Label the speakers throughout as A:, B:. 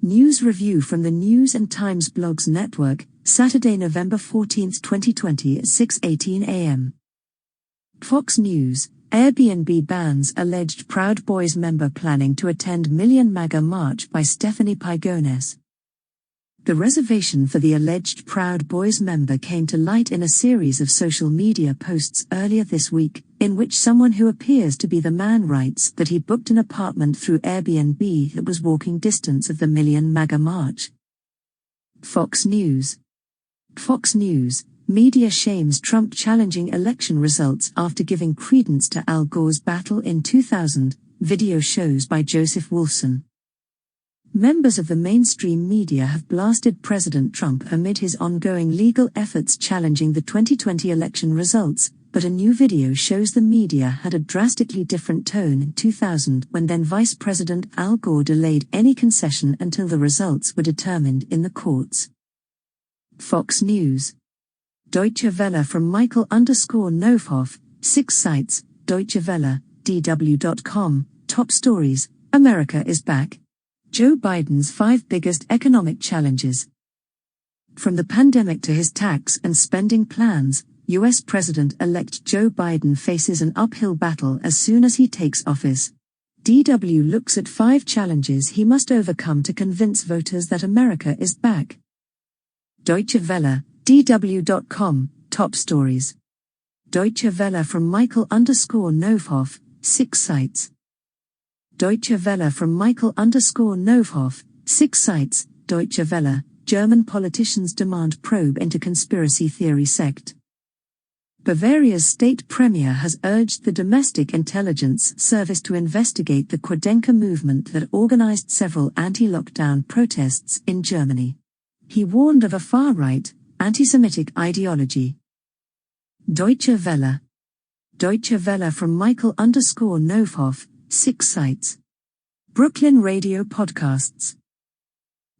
A: News review from the News and Times Blogs Network, Saturday, November 14, 2020 at 6:18 a.m. Fox News, Airbnb bans alleged Proud Boys member planning to attend Million MAGA March by Stephanie Pygones. The reservation for the alleged Proud Boys member came to light in a series of social media posts earlier this week, in which someone who appears to be the man writes that he booked an apartment through Airbnb that was walking distance of the Million MAGA March. Fox News. Media shames Trump challenging election results after giving credence to Al Gore's battle in 2000, video shows by Joseph Wolfson. Members of the mainstream media have blasted President Trump amid his ongoing legal efforts challenging the 2020 election results, but a new video shows the media had a drastically different tone in 2000 when then Vice President Al Gore delayed any concession until the results were determined in the courts. Fox News. Deutsche Welle from Michael_Novakhov, 6 sites, Deutsche Welle, DW.com, top stories, America is back. Joe Biden's 5 biggest economic challenges. From the pandemic to his tax and spending plans, U.S. President-elect Joe Biden faces an uphill battle as soon as he takes office. DW looks at 5 challenges he must overcome to convince voters that America is back. Deutsche Welle, DW.com, top stories. Deutsche Welle from Michael_Novakhov, 6 sites. Deutsche Welle from Michael_Novakhov, 6 sites, Deutsche Welle, German politicians demand probe into conspiracy theory sect. Bavaria's state premier has urged the Domestic Intelligence Service to investigate the Querdenker movement that organized several anti-lockdown protests in Germany. He warned of a far-right, anti-Semitic ideology. Deutsche Welle. Deutsche Welle from Michael_Novakhov, 6 sites. Brooklyn Radio Podcasts.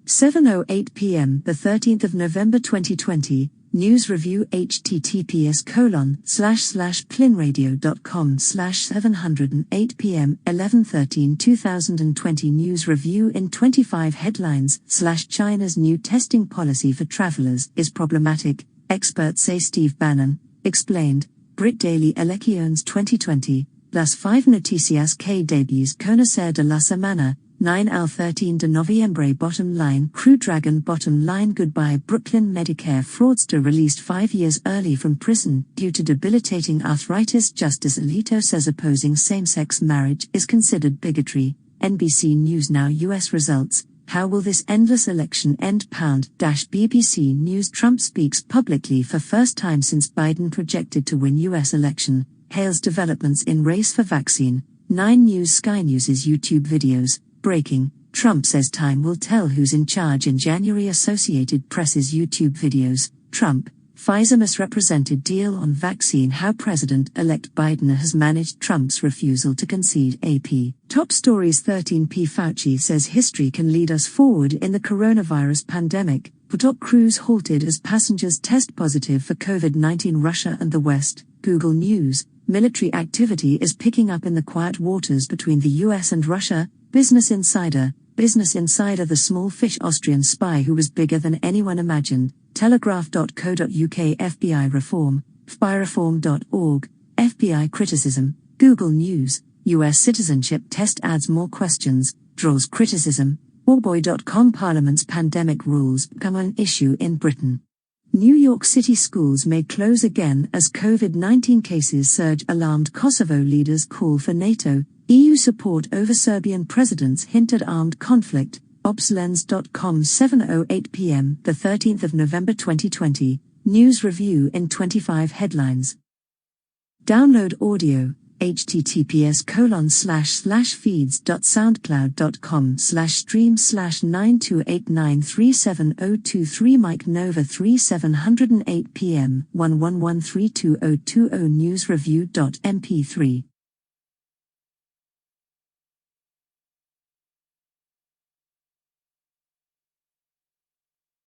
A: 7:08 p.m. the 13th of November 2020, News Review https://plinradio.com/708 p.m. 11/13/2020 News Review in 25 headlines /China's new testing policy for travelers is problematic, experts say. Steve Bannon, explained, Brit Daily Elections 2020, Las 5 Noticias que debuts conocer de la semana, 9 al 13 de noviembre. Bottom line Crew Dragon. Bottom line Goodbye Brooklyn Medicare fraudster released 5 years early from prison due to debilitating arthritis. Justice Alito says opposing same-sex marriage is considered bigotry. NBC News Now US results. How will this endless election end? BBC News Trump speaks publicly for first time since Biden projected to win US election. Hails developments in race for vaccine. 9 News Sky News's YouTube videos. Breaking, Trump says time will tell who's in charge in January. Associated Press's YouTube videos. Trump, Pfizer misrepresented deal on vaccine. How President-elect Biden has managed Trump's refusal to concede. AP. Top stories. 13p Fauci says history can lead us forward in the coronavirus pandemic. Top cruise halted as passengers test positive for COVID-19. Russia and the West. Google News. Military activity is picking up in the quiet waters between the US and Russia. Business Insider. The small fish Austrian spy who was bigger than anyone imagined. Telegraph.co.uk. FBI reform. FBIReform.org. FBI criticism. Google News. US citizenship test adds more questions, draws criticism. Warboy.com. Parliament's pandemic rules become an issue in Britain. New York City schools may close again as COVID-19 cases surge. Alarmed Kosovo leaders call for NATO, EU support over Serbian presidents hint at armed conflict. Opslens.com. 7:08 p.m. the 13th of November 2020, News Review in 25 headlines. Download audio, https://feeds.soundcloud.com/stream/928937023 Mike Nova 3708 p.m. 11132020 newsreview.mp3